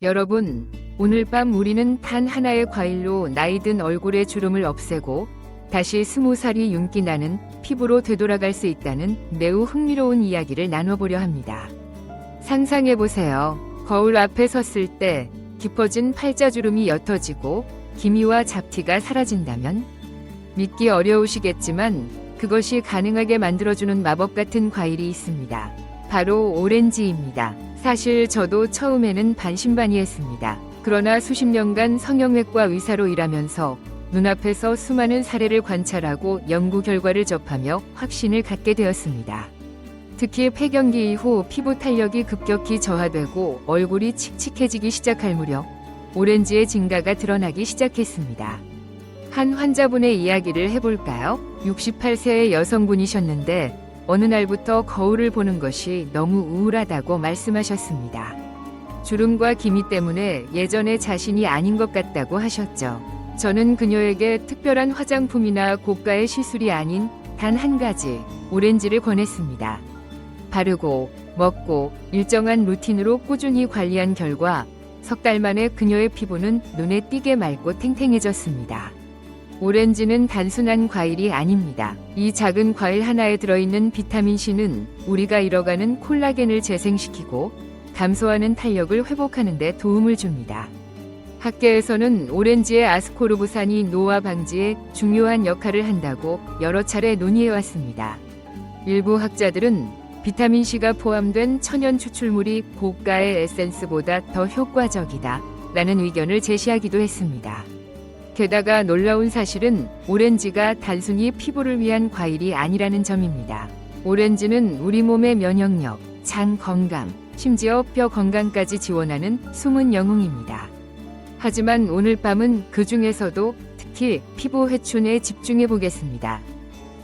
여러분, 오늘 밤 우리는 단 하나의 과일로 나이든 얼굴의 주름을 없애고 다시 20살이 윤기 나는 피부로 되돌아갈 수 있다는 매우 흥미로운 이야기를 나눠보려 합니다. 상상해보세요. 거울 앞에 섰을 때 깊어진 팔자주름이 옅어지고 기미와 잡티가 사라진다면? 믿기 어려우시겠지만 그것이 가능하게 만들어주는 마법 같은 과일이 있습니다. 바로 오렌지입니다. 사실 저도 처음에는 반신반의했습니다. 그러나 수십 년간 성형외과 의사로 일하면서 눈앞에서 수많은 사례를 관찰하고 연구 결과를 접하며 확신을 갖게 되었습니다. 특히 폐경기 이후 피부 탄력이 급격히 저하되고 얼굴이 칙칙해지기 시작할 무렵 오렌지의 증가가 드러나기 시작했습니다. 한 환자분의 이야기를 해볼까요? 68세의 여성분이셨는데 어느 날부터 거울을 보는 것이 너무 우울하다고 말씀하셨습니다. 주름과 기미 때문에 예전의 자신이 아닌 것 같다고 하셨죠. 저는 그녀에게 특별한 화장품이나 고가의 시술이 아닌 단 한 가지, 오렌지를 권했습니다. 바르고, 먹고, 일정한 루틴으로 꾸준히 관리한 결과 석 달 만에 그녀의 피부는 눈에 띄게 맑고 탱탱해졌습니다. 오렌지는 단순한 과일이 아닙니다. 이 작은 과일 하나에 들어있는 비타민C는 우리가 잃어가는 콜라겐을 재생시키고 감소하는 탄력을 회복하는 데 도움을 줍니다. 학계에서는 오렌지의 아스코르브산이 노화 방지에 중요한 역할을 한다고 여러 차례 논의해왔습니다. 일부 학자들은 비타민C가 포함된 천연 추출물이 고가의 에센스보다 더 효과적이다 라는 의견을 제시하기도 했습니다. 게다가 놀라운 사실은 오렌지가 단순히 피부를 위한 과일이 아니라는 점입니다. 오렌지는 우리 몸의 면역력, 장 건강, 심지어 뼈 건강까지 지원하는 숨은 영웅입니다. 하지만 오늘 밤은 그 중에서도 특히 피부 회춘에 집중해 보겠습니다.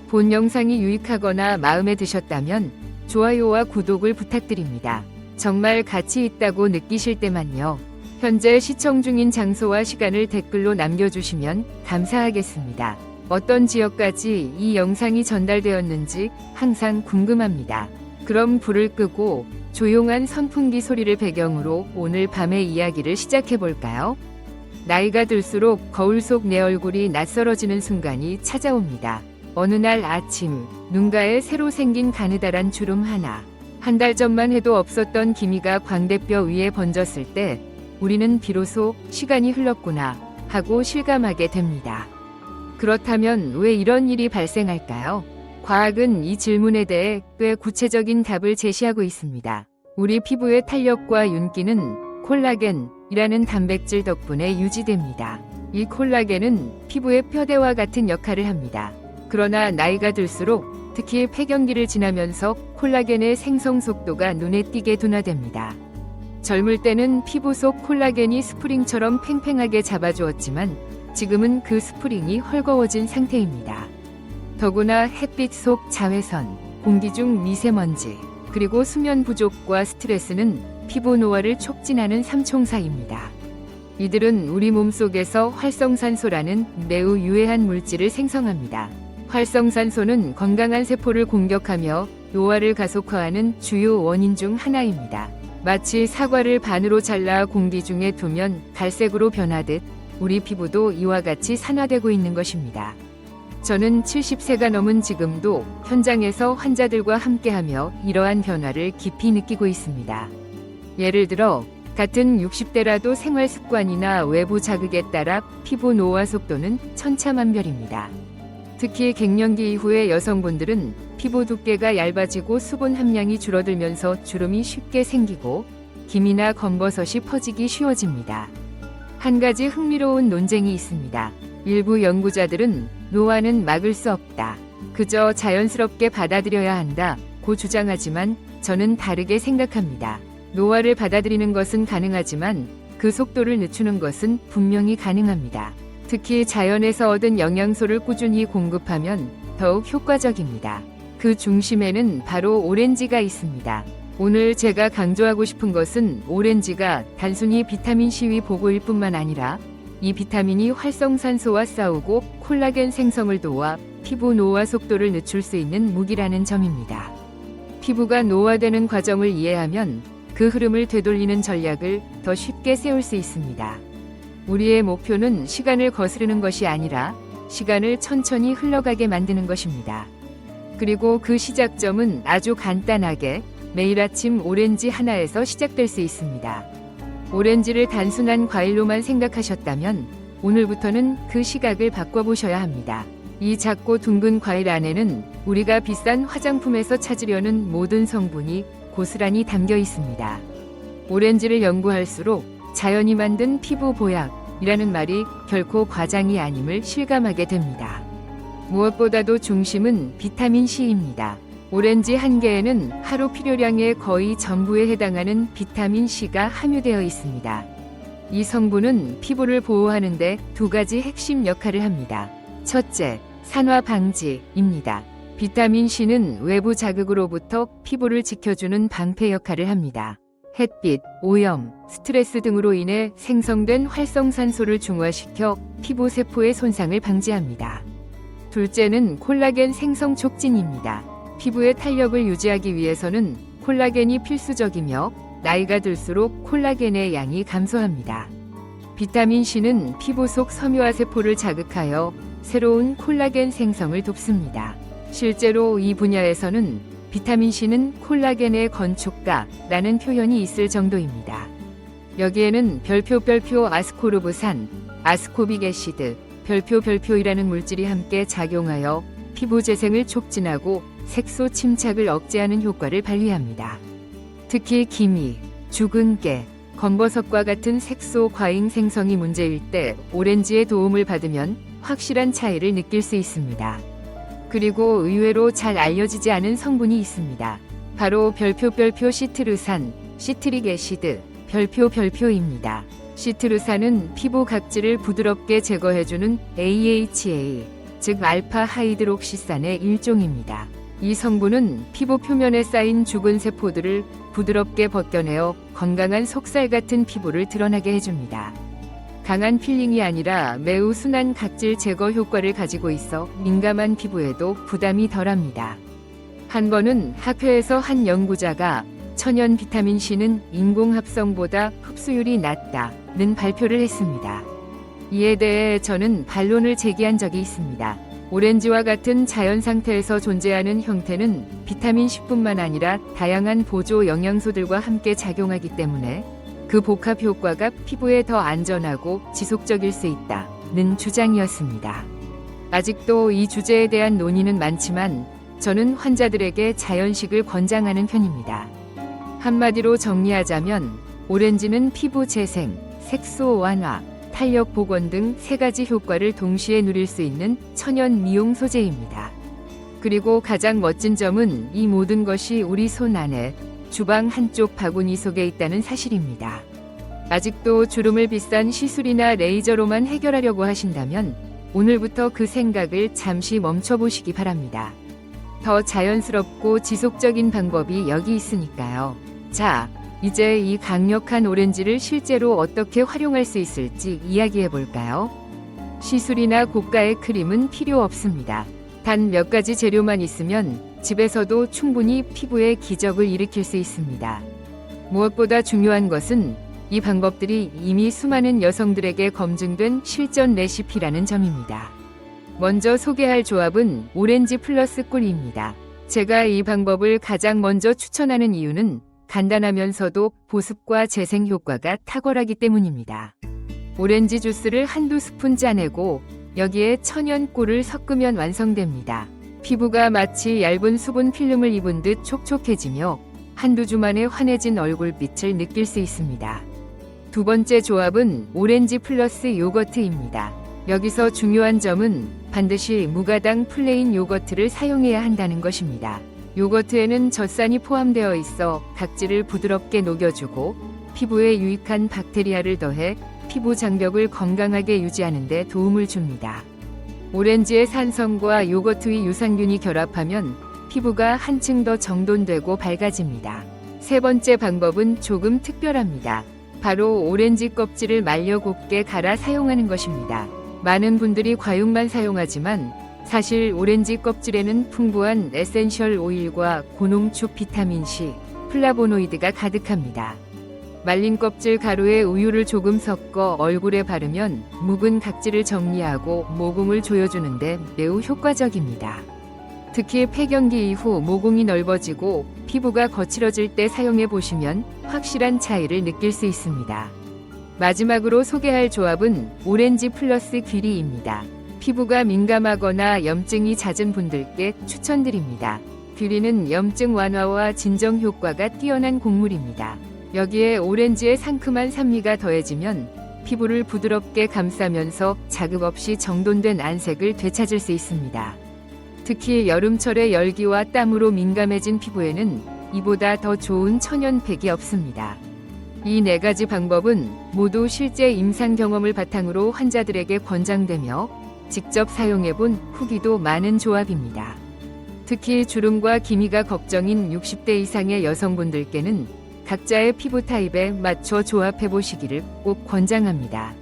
본 영상이 유익하거나 마음에 드셨다면 좋아요와 구독을 부탁드립니다. 정말 가치 있다고 느끼실 때만요. 현재 시청 중인 장소와 시간을 댓글로 남겨주시면 감사하겠습니다. 어떤 지역까지 이 영상이 전달되었는지 항상 궁금합니다. 그럼 불을 끄고 조용한 선풍기 소리를 배경으로 오늘 밤의 이야기를 시작해볼까요? 나이가 들수록 거울 속 내 얼굴이 낯설어지는 순간이 찾아옵니다. 어느 날 아침, 눈가에 새로 생긴 가느다란 주름 하나. 한 달 전만 해도 없었던 기미가 광대뼈 위에 번졌을 때 우리는 비로소 시간이 흘렀구나 하고 실감하게 됩니다. 그렇다면 왜 이런 일이 발생할까요? 과학은 이 질문에 대해 꽤 구체적인 답을 제시하고 있습니다. 우리 피부의 탄력과 윤기는 콜라겐이라는 단백질 덕분에 유지됩니다. 이 콜라겐은 피부의 뼈대와 같은 역할을 합니다. 그러나 나이가 들수록 특히 폐경기를 지나면서 콜라겐의 생성 속도가 눈에 띄게 둔화됩니다. 젊을 때는 피부 속 콜라겐이 스프링처럼 팽팽하게 잡아주었지만 지금은 그 스프링이 헐거워진 상태입니다. 더구나 햇빛 속 자외선, 공기 중 미세먼지, 그리고 수면 부족과 스트레스는 피부 노화를 촉진하는 삼총사입니다. 이들은 우리 몸속에서 활성산소라는 매우 유해한 물질을 생성합니다. 활성산소는 건강한 세포를 공격하며 노화를 가속화하는 주요 원인 중 하나입니다. 마치 사과를 반으로 잘라 공기 중에 두면 갈색으로 변하듯 우리 피부도 이와 같이 산화되고 있는 것입니다. 저는 70세가 넘은 지금도 현장에서 환자들과 함께하며 이러한 변화를 깊이 느끼고 있습니다. 예를 들어 같은 60대라도 생활 습관이나 외부 자극에 따라 피부 노화 속도는 천차만별입니다. 특히 갱년기 이후의 여성분들은 피부 두께가 얇아지고 수분 함량이 줄어들면서 주름이 쉽게 생기고 기미나 검버섯이 퍼지기 쉬워집니다. 한 가지 흥미로운 논쟁이 있습니다. 일부 연구자들은 노화는 막을 수 없다. 그저 자연스럽게 받아들여야 한다고 주장하지만 저는 다르게 생각합니다. 노화를 받아들이는 것은 가능하지만 그 속도를 늦추는 것은 분명히 가능합니다. 특히 자연에서 얻은 영양소를 꾸준히 공급하면 더욱 효과적입니다. 그 중심에는 바로 오렌지가 있습니다. 오늘 제가 강조하고 싶은 것은 오렌지가 단순히 비타민C 위 보고일 뿐만 아니라 이 비타민이 활성산소와 싸우고 콜라겐 생성을 도와 피부 노화 속도를 늦출 수 있는 무기라는 점입니다. 피부가 노화되는 과정을 이해하면 그 흐름을 되돌리는 전략을 더 쉽게 세울 수 있습니다. 우리의 목표는 시간을 거스르는 것이 아니라 시간을 천천히 흘러가게 만드는 것입니다. 그리고 그 시작점은 아주 간단하게 매일 아침 오렌지 하나에서 시작될 수 있습니다. 오렌지를 단순한 과일로만 생각하셨다면 오늘부터는 그 시각을 바꿔보셔야 합니다. 이 작고 둥근 과일 안에는 우리가 비싼 화장품에서 찾으려는 모든 성분이 고스란히 담겨 있습니다. 오렌지를 연구할수록 자연이 만든 피부 보약이라는 말이 결코 과장이 아님을 실감하게 됩니다. 무엇보다도 중심은 비타민 C입니다. 오렌지 한 개에는 하루 필요량의 거의 전부에 해당하는 비타민 C가 함유되어 있습니다. 이 성분은 피부를 보호하는 데 두 가지 핵심 역할을 합니다. 첫째, 산화 방지입니다. 비타민 C는 외부 자극으로부터 피부를 지켜주는 방패 역할을 합니다. 햇빛, 오염, 스트레스 등으로 인해 생성된 활성산소를 중화시켜 피부 세포의 손상을 방지합니다. 둘째는 콜라겐 생성 촉진입니다. 피부의 탄력을 유지하기 위해서는 콜라겐이 필수적이며 나이가 들수록 콜라겐의 양이 감소합니다. 비타민 C는 피부 속 섬유화 세포를 자극하여 새로운 콜라겐 생성을 돕습니다. 실제로 이 분야에서는 비타민 C는 콜라겐의 건축가라는 표현이 있을 정도입니다. 여기에는 별표 아스코르브산, 아스코빅 애시드, 별표이라는 물질이 함께 작용하여 피부 재생을 촉진하고 색소 침착을 억제하는 효과를 발휘합니다. 특히 기미, 죽은 깨, 검버섯과 같은 색소 과잉 생성이 문제일 때 오렌지의 도움을 받으면 확실한 차이를 느낄 수 있습니다. 그리고 의외로 잘 알려지지 않은 성분이 있습니다. 바로 별표 시트르산, 시트릭 애시드, 별표입니다. 시트르산은 피부 각질을 부드럽게 제거해주는 AHA, 즉 알파 하이드록시산의 일종입니다. 이 성분은 피부 표면에 쌓인 죽은 세포들을 부드럽게 벗겨내어 건강한 속살 같은 피부를 드러나게 해줍니다. 강한 필링이 아니라 매우 순한 각질 제거 효과를 가지고 있어 민감한 피부에도 부담이 덜합니다. 한 번은 학회에서 한 연구자가 천연 비타민 C는 인공 합성보다 흡수율이 낮다는 발표를 했습니다. 이에 대해 저는 반론을 제기한 적이 있습니다. 오렌지와 같은 자연 상태에서 존재하는 형태는 비타민 C뿐만 아니라 다양한 보조 영양소들과 함께 작용하기 때문에 그 복합 효과가 피부에 더 안전하고 지속적일 수 있다는 주장이었습니다. 아직도 이 주제에 대한 논의는 많지만 저는 환자들에게 자연식을 권장하는 편입니다. 한마디로 정리하자면 오렌지는 피부 재생, 색소 완화, 탄력 복원 등 세 가지 효과를 동시에 누릴 수 있는 천연 미용 소재입니다. 그리고 가장 멋진 점은 이 모든 것이 우리 손 안에 주방 한쪽 바구니 속에 있다는 사실입니다. 아직도 주름을 비싼 시술이나 레이저로만 해결하려고 하신다면 오늘부터 그 생각을 잠시 멈춰보시기 바랍니다. 더 자연스럽고 지속적인 방법이 여기 있으니까요. 자, 이제 이 강력한 오렌지를 실제로 어떻게 활용할 수 있을지 이야기해 볼까요? 시술이나 고가의 크림은 필요 없습니다. 단 몇 가지 재료만 있으면 집에서도 충분히 피부에 기적을 일으킬 수 있습니다. 무엇보다 중요한 것은 이 방법들이 이미 수많은 여성들에게 검증된 실전 레시피라는 점입니다. 먼저 소개할 조합은 오렌지 플러스 꿀입니다. 제가 이 방법을 가장 먼저 추천하는 이유는 간단하면서도 보습과 재생 효과가 탁월하기 때문입니다. 오렌지 주스를 한두 스푼 짜내고 여기에 천연 꿀을 섞으면 완성됩니다. 피부가 마치 얇은 수분 필름을 입은 듯 촉촉해지며 한두 주 만에 환해진 얼굴빛을 느낄 수 있습니다. 두 번째 조합은 오렌지 플러스 요거트입니다. 여기서 중요한 점은 반드시 무가당 플레인 요거트를 사용해야 한다는 것입니다. 요거트에는 젖산이 포함되어 있어 각질을 부드럽게 녹여주고 피부에 유익한 박테리아를 더해 피부 장벽을 건강하게 유지하는 데 도움을 줍니다. 오렌지의 산성과 요거트의 유산균이 결합하면 피부가 한층 더 정돈되고 밝아집니다. 세 번째 방법은 조금 특별합니다. 바로 오렌지 껍질을 말려 곱게 갈아 사용하는 것입니다. 많은 분들이 과육만 사용하지만 사실 오렌지 껍질에는 풍부한 에센셜 오일과 고농축 비타민 C, 플라보노이드가 가득합니다. 말린 껍질 가루에 우유를 조금 섞어 얼굴에 바르면 묵은 각질을 정리하고 모공을 조여주는데 매우 효과적입니다. 특히 폐경기 이후 모공이 넓어지고 피부가 거칠어질 때 사용해 보시면 확실한 차이를 느낄 수 있습니다. 마지막으로 소개할 조합은 오렌지 플러스 귀리입니다. 피부가 민감하거나 염증이 잦은 분들께 추천드립니다. 귀리는 염증 완화와 진정 효과가 뛰어난 곡물입니다. 여기에 오렌지의 상큼한 산미가 더해지면 피부를 부드럽게 감싸면서 자극 없이 정돈된 안색을 되찾을 수 있습니다. 특히 여름철의 열기와 땀으로 민감해진 피부에는 이보다 더 좋은 천연팩이 없습니다. 이 4가지 방법은 모두 실제 임상 경험을 바탕으로 환자들에게 권장되며 직접 사용해본 후기도 많은 조합입니다. 특히 주름과 기미가 걱정인 60대 이상의 여성분들께는 각자의 피부 타입에 맞춰 조합해 보시기를 꼭 권장합니다.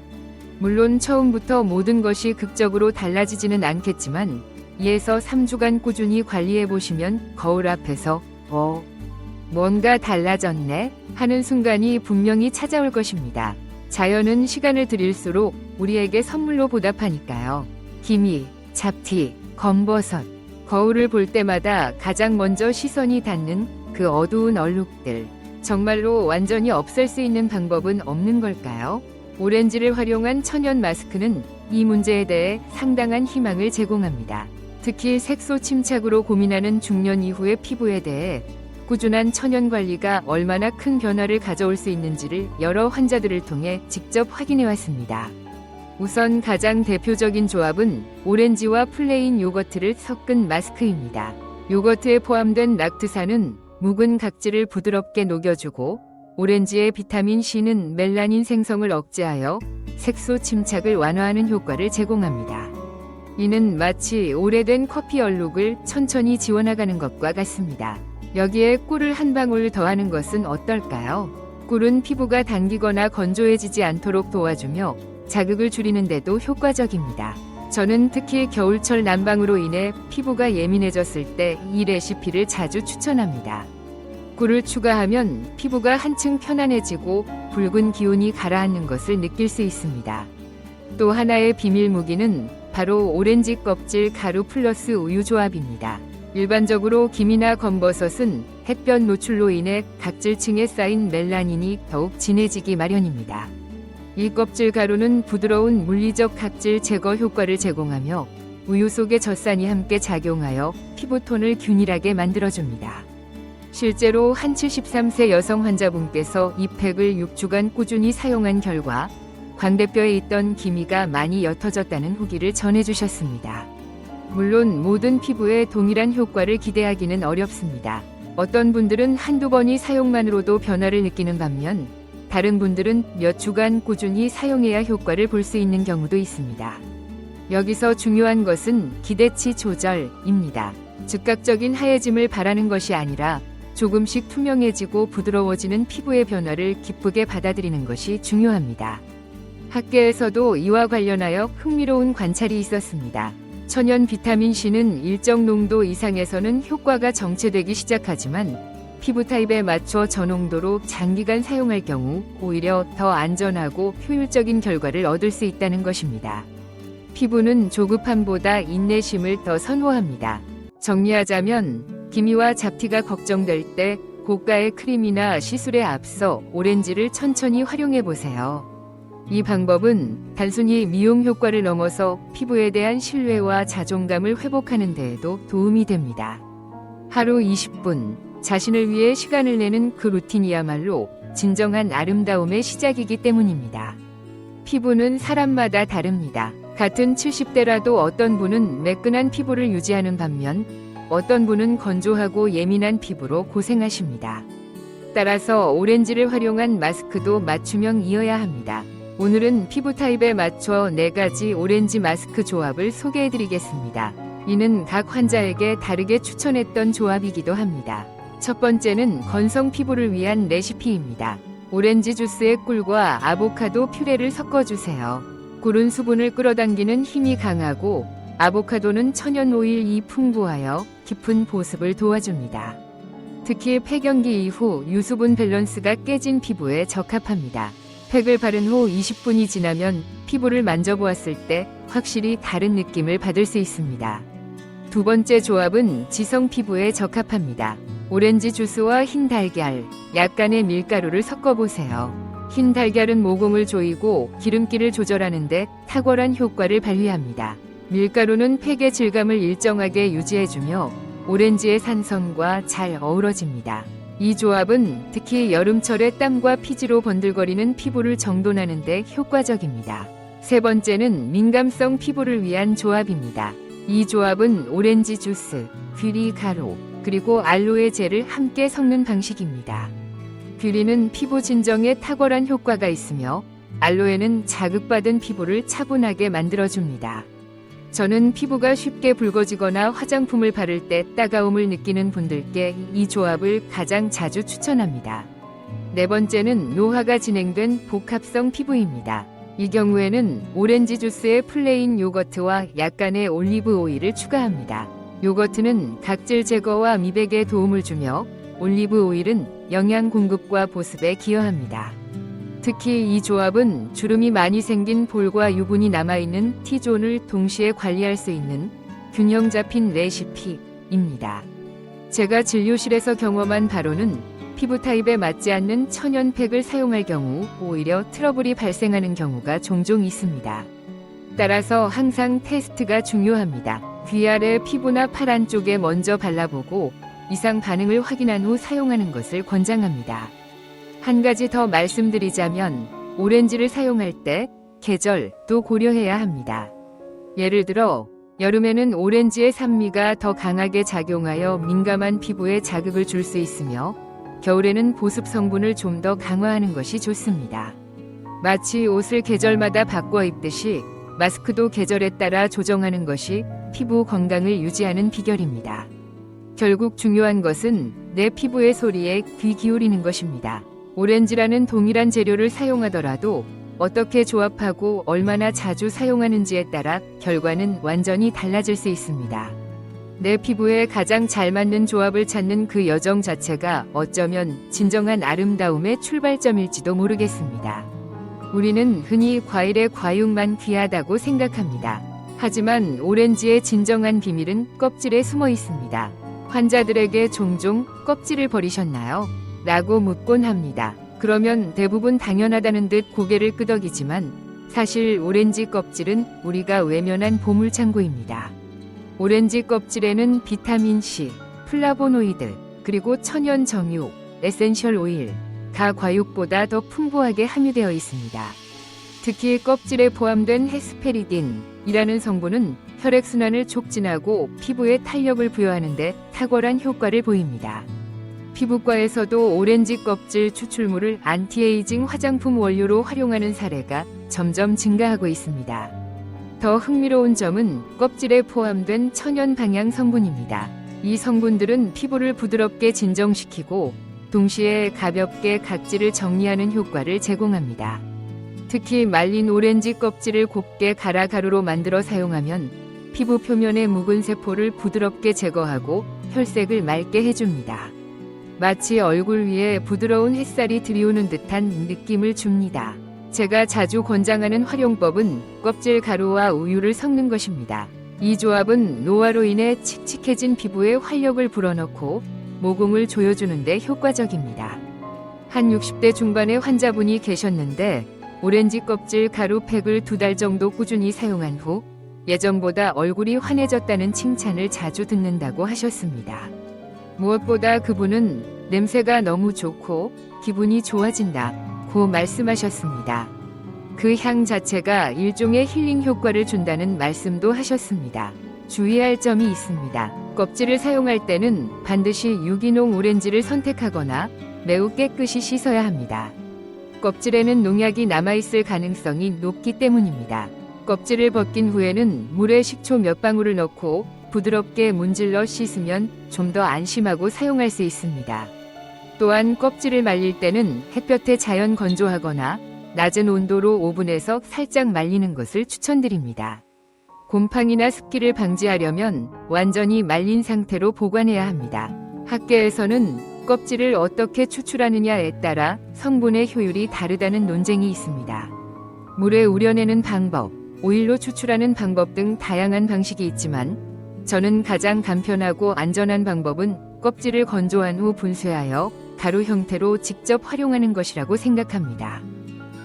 물론 처음부터 모든 것이 극적으로 달라지지는 않겠지만 2에서 3주간 꾸준히 관리해 보시면 거울 앞에서 뭔가 달라졌네 하는 순간이 분명히 찾아올 것입니다. 자연은 시간을 들일수록 우리에게 선물로 보답하니까요. 기미, 잡티, 검버섯, 거울을 볼 때마다 가장 먼저 시선이 닿는 그 어두운 얼룩들. 정말로 완전히 없앨 수 있는 방법은 없는 걸까요? 오렌지를 활용한 천연 마스크는 이 문제에 대해 상당한 희망을 제공합니다. 특히 색소 침착으로 고민하는 중년 이후의 피부에 대해 꾸준한 천연 관리가 얼마나 큰 변화를 가져올 수 있는지를 여러 환자들을 통해 직접 확인해 왔습니다. 우선 가장 대표적인 조합은 오렌지와 플레인 요거트를 섞은 마스크입니다. 요거트에 포함된 락트산은 묵은 각질을 부드럽게 녹여주고 오렌지의 비타민 C는 멜라닌 생성을 억제하여 색소 침착을 완화하는 효과를 제공합니다. 이는 마치 오래된 커피 얼룩을 천천히 지워나가는 것과 같습니다. 여기에 꿀을 한 방울 더하는 것은 어떨까요? 꿀은 피부가 당기거나 건조해지지 않도록 도와주며 자극을 줄이는 데도 효과적입니다. 저는 특히 겨울철 난방으로 인해 피부가 예민해졌을 때 이 레시피를 자주 추천합니다. 꿀을 추가하면 피부가 한층 편안해지고 붉은 기운이 가라앉는 것을 느낄 수 있습니다. 또 하나의 비밀 무기는 바로 오렌지 껍질 가루 플러스 우유 조합입니다. 일반적으로 김이나 검버섯은 햇볕 노출로 인해 각질층에 쌓인 멜라닌이 더욱 진해지기 마련입니다. 이 껍질 가루는 부드러운 물리적 각질 제거 효과를 제공하며 우유 속의 젖산이 함께 작용하여 피부톤을 균일하게 만들어줍니다. 실제로 한 73세 여성 환자분께서 이 팩을 6주간 꾸준히 사용한 결과 광대뼈에 있던 기미가 많이 옅어졌다는 후기를 전해주셨습니다. 물론 모든 피부에 동일한 효과를 기대하기는 어렵습니다. 어떤 분들은 한두 번의 사용만으로도 변화를 느끼는 반면 다른 분들은 몇 주간 꾸준히 사용해야 효과를 볼 수 있는 경우도 있습니다. 여기서 중요한 것은 기대치 조절입니다. 즉각적인 하얘짐을 바라는 것이 아니라 조금씩 투명해지고 부드러워지는 피부의 변화를 기쁘게 받아들이는 것이 중요합니다. 학계에서도 이와 관련하여 흥미로운 관찰이 있었습니다. 천연 비타민C는 일정 농도 이상에서는 효과가 정체되기 시작하지만 피부 타입에 맞춰 저농도로 장기간 사용할 경우 오히려 더 안전하고 효율적인 결과를 얻을 수 있다는 것입니다. 피부는 조급함보다 인내심을 더 선호합니다. 정리하자면 기미와 잡티가 걱정될 때 고가의 크림이나 시술에 앞서 오렌지를 천천히 활용해 보세요. 이 방법은 단순히 미용 효과를 넘어서 피부에 대한 신뢰와 자존감을 회복하는 데에도 도움이 됩니다. 하루 20분, 자신을 위해 시간을 내는 그 루틴이야말로 진정한 아름다움의 시작이기 때문입니다. 피부는 사람마다 다릅니다. 같은 70대라도 어떤 분은 매끈한 피부를 유지하는 반면 어떤 분은 건조하고 예민한 피부로 고생하십니다. 따라서 오렌지를 활용한 마스크도 맞춤형이어야 합니다. 오늘은 피부 타입에 맞춰 4가지 오렌지 마스크 조합을 소개해드리겠습니다. 이는 각 환자에게 다르게 추천했던 조합이기도 합니다. 첫 번째는 건성 피부를 위한 레시피입니다. 오렌지 주스에 꿀과 아보카도 퓨레를 섞어주세요. 꿀은 수분을 끌어당기는 힘이 강하고 아보카도는 천연 오일이 풍부하여 깊은 보습을 도와줍니다. 특히 폐경기 이후 유수분 밸런스가 깨진 피부에 적합합니다. 팩을 바른 후 20분이 지나면 피부를 만져보았을 때 확실히 다른 느낌을 받을 수 있습니다. 두 번째 조합은 지성 피부에 적합합니다. 오렌지 주스와 흰 달걀, 약간의 밀가루를 섞어보세요. 흰 달걀은 모공을 조이고 기름기를 조절하는 데 탁월한 효과를 발휘합니다. 밀가루는 팩의 질감을 일정하게 유지해주며 오렌지의 산성과 잘 어우러집니다. 이 조합은 특히 여름철에 땀과 피지로 번들거리는 피부를 정돈하는 데 효과적입니다. 세 번째는 민감성 피부를 위한 조합입니다. 이 조합은 오렌지 주스, 귀리 가루, 그리고 알로에 젤을 함께 섞는 방식입니다. 귀리는 피부 진정에 탁월한 효과가 있으며 알로에는 자극받은 피부를 차분하게 만들어줍니다. 저는 피부가 쉽게 붉어지거나 화장품을 바를 때 따가움을 느끼는 분들께 이 조합을 가장 자주 추천합니다. 네 번째는 노화가 진행된 복합성 피부입니다. 이 경우에는 오렌지 주스에 플레인 요거트와 약간의 올리브 오일을 추가합니다. 요거트는 각질 제거와 미백에 도움을 주며 올리브 오일은 영양 공급과 보습에 기여합니다. 특히 이 조합은 주름이 많이 생긴 볼과 유분이 남아있는 T존을 동시에 관리할 수 있는 균형 잡힌 레시피입니다. 제가 진료실에서 경험한 바로는 피부 타입에 맞지 않는 천연팩을 사용할 경우 오히려 트러블이 발생하는 경우가 종종 있습니다. 따라서 항상 테스트가 중요합니다. 귀 아래 피부나 팔 안쪽에 먼저 발라보고 이상 반응을 확인한 후 사용하는 것을 권장합니다. 한 가지 더 말씀드리자면 오렌지를 사용할 때 계절도 고려해야 합니다. 예를 들어 여름에는 오렌지의 산미가 더 강하게 작용하여 민감한 피부에 자극을 줄 수 있으며 겨울에는 보습 성분을 좀 더 강화하는 것이 좋습니다. 마치 옷을 계절마다 바꿔 입듯이 마스크도 계절에 따라 조정하는 것이 피부 건강을 유지하는 비결입니다. 결국 중요한 것은 내 피부의 소리에 귀 기울이는 것입니다. 오렌지라는 동일한 재료를 사용하더라도 어떻게 조합하고 얼마나 자주 사용하는지에 따라 결과는 완전히 달라질 수 있습니다. 내 피부에 가장 잘 맞는 조합을 찾는 그 여정 자체가 어쩌면 진정한 아름다움의 출발점일지도 모르겠습니다. 우리는 흔히 과일의 과육만 귀하다고 생각합니다. 하지만 오렌지의 진정한 비밀은 껍질에 숨어 있습니다. 환자들에게 종종 껍질을 버리셨나요? 라고 묻곤 합니다. 그러면 대부분 당연하다는 듯 고개를 끄덕이지만 사실 오렌지 껍질은 우리가 외면한 보물창고입니다. 오렌지 껍질에는 비타민C, 플라보노이드, 그리고 천연 정유, 에센셜 오일, 가과육보다 더 풍부하게 함유되어 있습니다. 특히 껍질에 포함된 헤스페리딘이라는 성분은 혈액순환을 촉진하고 피부에 탄력을 부여하는 데 탁월한 효과를 보입니다. 피부과에서도 오렌지 껍질 추출물을 안티에이징 화장품 원료로 활용하는 사례가 점점 증가하고 있습니다. 더 흥미로운 점은 껍질에 포함된 천연 방향 성분입니다. 이 성분들은 피부를 부드럽게 진정시키고 동시에 가볍게 각질을 정리하는 효과를 제공합니다. 특히 말린 오렌지 껍질을 곱게 갈아 가루로 만들어 사용하면 피부 표면의 묵은 세포를 부드럽게 제거하고 혈색을 맑게 해줍니다. 마치 얼굴 위에 부드러운 햇살이 들이오는 듯한 느낌을 줍니다. 제가 자주 권장하는 활용법은 껍질 가루와 우유를 섞는 것입니다. 이 조합은 노화로 인해 칙칙해진 피부에 활력을 불어넣고 모공을 조여주는 데 효과적입니다. 한 60대 중반의 환자분이 계셨는데 오렌지 껍질 가루 팩을 2달 정도 꾸준히 사용한 후 예전보다 얼굴이 환해졌다는 칭찬을 자주 듣는다고 하셨습니다. 무엇보다 그분은 냄새가 너무 좋고 기분이 좋아진다고 말씀하셨습니다. 그 향 자체가 일종의 힐링 효과를 준다는 말씀도 하셨습니다. 주의할 점이 있습니다. 껍질을 사용할 때는 반드시 유기농 오렌지를 선택하거나 매우 깨끗이 씻어야 합니다. 껍질에는 농약이 남아있을 가능성이 높기 때문입니다. 껍질을 벗긴 후에는 물에 식초 몇 방울을 넣고 부드럽게 문질러 씻으면 좀 더 안심하고 사용할 수 있습니다. 또한 껍질을 말릴 때는 햇볕에 자연 건조하거나 낮은 온도로 오븐에서 살짝 말리는 것을 추천드립니다. 곰팡이나 습기를 방지하려면 완전히 말린 상태로 보관해야 합니다. 학계에서는 껍질을 어떻게 추출하느냐에 따라 성분의 효율이 다르다는 논쟁이 있습니다. 물에 우려내는 방법, 오일로 추출하는 방법 등 다양한 방식이 있지만 저는 가장 간편하고 안전한 방법은 껍질을 건조한 후 분쇄하여 가루 형태로 직접 활용하는 것이라고 생각합니다.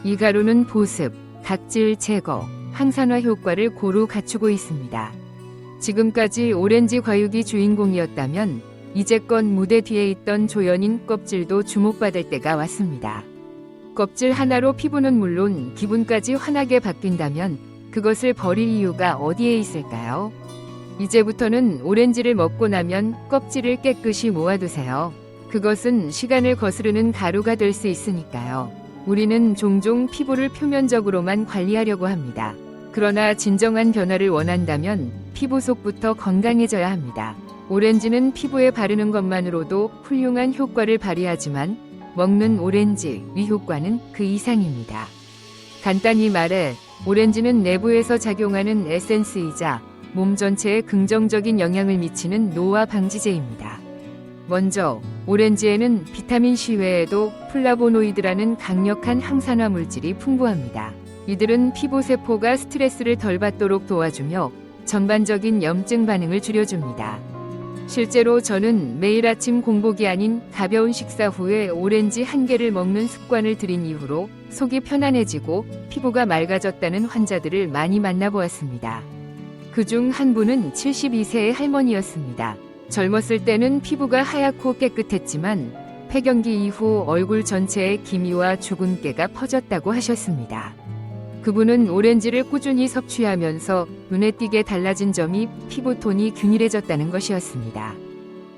이 가루는 보습, 각질 제거, 항산화 효과를 고루 갖추고 있습니다. 지금까지 오렌지 과육이 주인공이었다면 이제껏 무대 뒤에 있던 조연인 껍질도 주목받을 때가 왔습니다. 껍질 하나로 피부는 물론 기분까지 환하게 바뀐다면 그것을 버릴 이유가 어디에 있을까요? 이제부터는 오렌지를 먹고 나면 껍질을 깨끗이 모아두세요. 그것은 시간을 거스르는 가루가 될 수 있으니까요. 우리는 종종 피부를 표면적으로만 관리하려고 합니다. 그러나 진정한 변화를 원한다면 피부 속부터 건강해져야 합니다. 오렌지는 피부에 바르는 것만으로도 훌륭한 효과를 발휘하지만 먹는 오렌지 위효과는 그 이상입니다. 간단히 말해 오렌지는 내부에서 작용하는 에센스이자 몸 전체에 긍정적인 영향을 미치는 노화 방지제입니다. 먼저 오렌지에는 비타민C 외에도 플라보노이드라는 강력한 항산화 물질이 풍부합니다. 이들은 피부 세포가 스트레스를 덜 받도록 도와주며 전반적인 염증 반응을 줄여줍니다. 실제로 저는 매일 아침 공복이 아닌 가벼운 식사 후에 오렌지 한 개를 먹는 습관을 들인 이후로 속이 편안해지고 피부가 맑아졌다는 환자들을 많이 만나보았습니다. 그중 한 분은 72세의 할머니였습니다. 젊었을 때는 피부가 하얗고 깨끗했지만 폐경기 이후 얼굴 전체에 기미와 주근깨가 퍼졌다고 하셨습니다. 그분은 오렌지를 꾸준히 섭취하면서 눈에 띄게 달라진 점이 피부톤이 균일해졌다는 것이었습니다.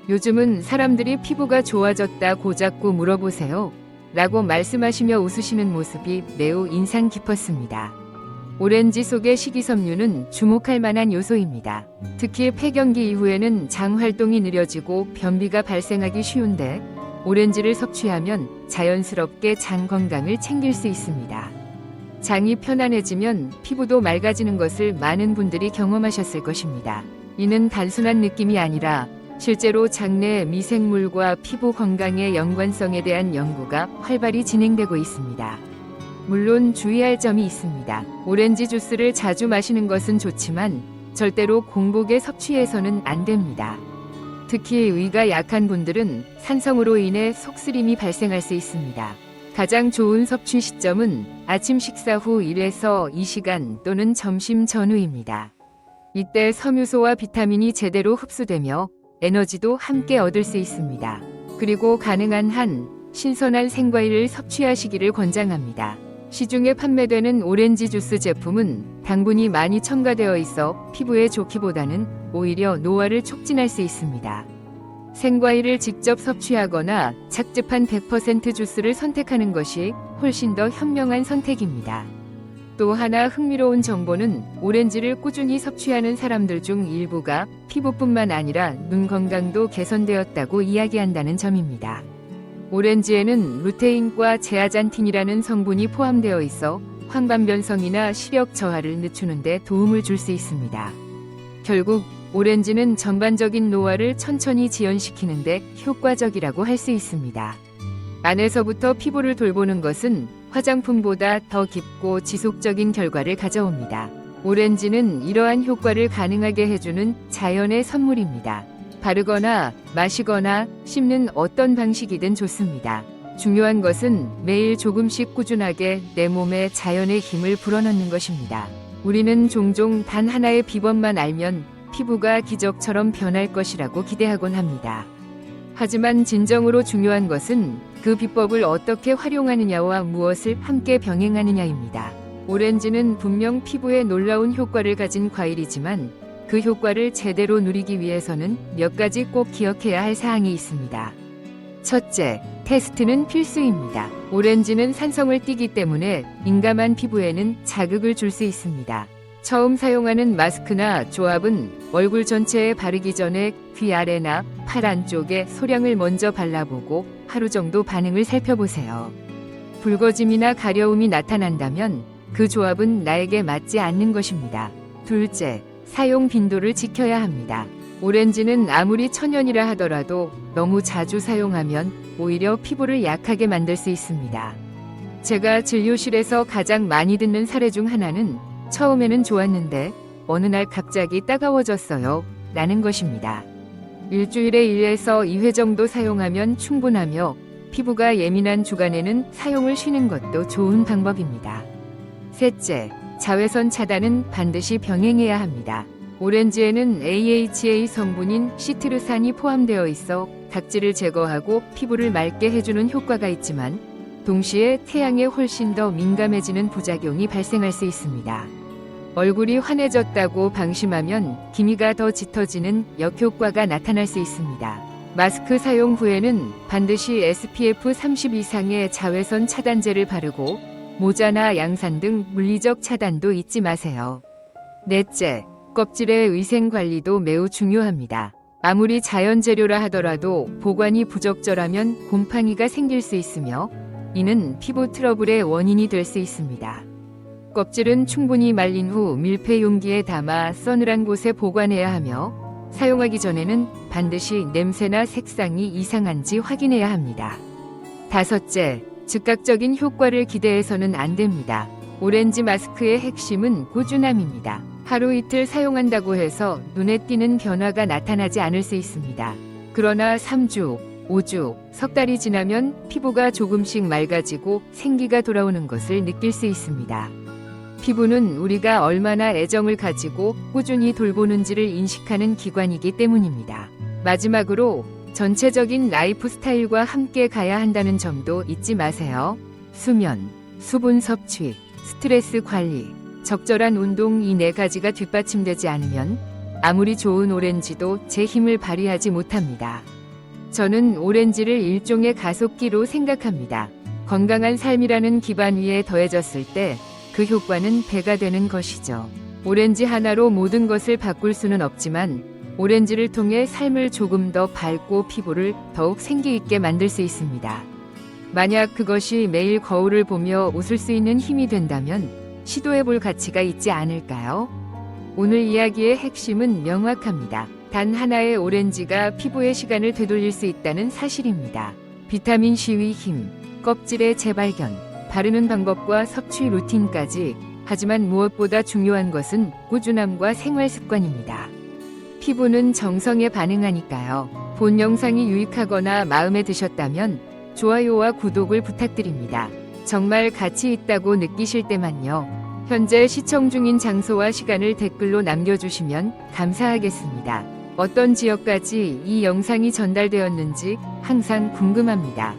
요즘은 사람들이 피부가 좋아졌다고 자꾸 물어보세요 라고 말씀하시며 웃으시는 모습이 매우 인상 깊었습니다. 오렌지 속의 식이섬유는 주목할 만한 요소입니다. 특히 폐경기 이후에는 장 활동이 느려지고 변비가 발생하기 쉬운데 오렌지를 섭취하면 자연스럽게 장 건강을 챙길 수 있습니다. 장이 편안해지면 피부도 맑아지는 것을 많은 분들이 경험하셨을 것입니다. 이는 단순한 느낌이 아니라 실제로 장내 미생물과 피부 건강의 연관성에 대한 연구가 활발히 진행되고 있습니다. 물론 주의할 점이 있습니다. 오렌지 주스를 자주 마시는 것은 좋지만 절대로 공복에 섭취해서는 안 됩니다. 특히 위가 약한 분들은 산성으로 인해 속쓰림이 발생할 수 있습니다. 가장 좋은 섭취 시점은 아침 식사 후 1에서 2시간 또는 점심 전후입니다. 이때 섬유소와 비타민이 제대로 흡수되며 에너지도 함께 얻을 수 있습니다. 그리고 가능한 한 신선한 생과일을 섭취하시기를 권장합니다. 시중에 판매되는 오렌지 주스 제품은 당분이 많이 첨가되어 있어 피부에 좋기보다는 오히려 노화를 촉진할 수 있습니다. 생과일을 직접 섭취하거나 착즙한 100% 주스를 선택하는 것이 훨씬 더 현명한 선택입니다. 또 하나 흥미로운 정보는 오렌지를 꾸준히 섭취하는 사람들 중 일부가 피부뿐만 아니라 눈 건강도 개선되었다고 이야기한다는 점입니다. 오렌지에는 루테인과 제아잔틴이라는 성분이 포함되어 있어 황반변성이나 시력 저하를 늦추는 데 도움을 줄 수 있습니다. 결국 오렌지는 전반적인 노화를 천천히 지연시키는 데 효과적이라고 할 수 있습니다. 안에서부터 피부를 돌보는 것은 화장품보다 더 깊고 지속적인 결과를 가져옵니다. 오렌지는 이러한 효과를 가능하게 해주는 자연의 선물입니다. 바르거나 마시거나 씹는 어떤 방식이든 좋습니다. 중요한 것은 매일 조금씩 꾸준하게 내 몸에 자연의 힘을 불어넣는 것입니다. 우리는 종종 단 하나의 비법만 알면 피부가 기적처럼 변할 것이라고 기대하곤 합니다. 하지만 진정으로 중요한 것은 그 비법을 어떻게 활용하느냐와 무엇을 함께 병행하느냐입니다. 오렌지는 분명 피부에 놀라운 효과를 가진 과일이지만 그 효과를 제대로 누리기 위해서는 몇 가지 꼭 기억해야 할 사항이 있습니다. 첫째, 테스트는 필수입니다. 오렌지는 산성을 띠기 때문에 민감한 피부에는 자극을 줄 수 있습니다. 처음 사용하는 마스크나 조합은 얼굴 전체에 바르기 전에 귀 아래나 팔 안쪽에 소량을 먼저 발라보고 하루 정도 반응을 살펴보세요. 붉어짐이나 가려움이 나타난다면 그 조합은 나에게 맞지 않는 것입니다. 둘째, 사용 빈도를 지켜야 합니다. 오렌지는 아무리 천연이라 하더라도 너무 자주 사용하면 오히려 피부를 약하게 만들 수 있습니다. 제가 진료실에서 가장 많이 듣는 사례 중 하나는 처음에는 좋았는데 어느 날 갑자기 따가워졌어요 라는 것입니다. 일주일에 1에서 2회 정도 사용하면 충분하며 피부가 예민한 주간에는 사용을 쉬는 것도 좋은 방법입니다. 셋째, 자외선 차단은 반드시 병행해야 합니다. 오렌지에는 AHA 성분인 시트르산이 포함되어 있어 각질을 제거하고 피부를 맑게 해주는 효과가 있지만 동시에 태양에 훨씬 더 민감해지는 부작용이 발생할 수 있습니다. 얼굴이 환해졌다고 방심하면 기미가 더 짙어지는 역효과가 나타날 수 있습니다. 마스크 사용 후에는 반드시 SPF 30 이상의 자외선 차단제를 바르고 모자나 양산 등 물리적 차단도 잊지 마세요. 넷째, 껍질의 위생 관리도 매우 중요합니다. 아무리 자연 재료라 하더라도 보관이 부적절하면 곰팡이가 생길 수 있으며 이는 피부 트러블의 원인이 될 수 있습니다. 껍질은 충분히 말린 후 밀폐 용기에 담아 서늘한 곳에 보관해야 하며 사용하기 전에는 반드시 냄새나 색상이 이상한지 확인해야 합니다. 다섯째, 즉각적인 효과를 기대해서는 안 됩니다. 오렌지 마스크의 핵심은 꾸준함입니다. 하루 이틀 사용한다고 해서 눈에 띄는 변화가 나타나지 않을 수 있습니다. 그러나 3주, 5주, 석 달이 지나면 피부가 조금씩 맑아지고 생기가 돌아오는 것을 느낄 수 있습니다. 피부는 우리가 얼마나 애정을 가지고 꾸준히 돌보는지를 인식하는 기관이기 때문입니다. 마지막으로 전체적인 라이프 스타일과 함께 가야 한다는 점도 잊지 마세요. 수면, 수분 섭취, 스트레스 관리, 적절한 운동 이 4가지가 뒷받침되지 않으면 아무리 좋은 오렌지도 제 힘을 발휘하지 못합니다. 저는 오렌지를 일종의 가속기로 생각합니다. 건강한 삶이라는 기반 위에 더해졌을 때 그 효과는 배가 되는 것이죠. 오렌지 하나로 모든 것을 바꿀 수는 없지만 오렌지를 통해 삶을 조금 더 밝고 피부를 더욱 생기 있게 만들 수 있습니다. 만약 그것이 매일 거울을 보며 웃을 수 있는 힘이 된다면 시도해 볼 가치가 있지 않을까요? 오늘 이야기의 핵심은 명확합니다. 단 하나의 오렌지가 피부의 시간을 되돌릴 수 있다는 사실입니다. 비타민 C의 힘, 껍질의 재발견, 바르는 방법과 섭취 루틴까지. 하지만 무엇보다 중요한 것은 꾸준함과 생활 습관입니다. 피부는 정성에 반응하니까요. 본 영상이 유익하거나 마음에 드셨다면 좋아요와 구독을 부탁드립니다. 정말 가치 있다고 느끼실 때만요. 현재 시청 중인 장소와 시간을 댓글로 남겨주시면 감사하겠습니다. 어떤 지역까지 이 영상이 전달되었는지 항상 궁금합니다.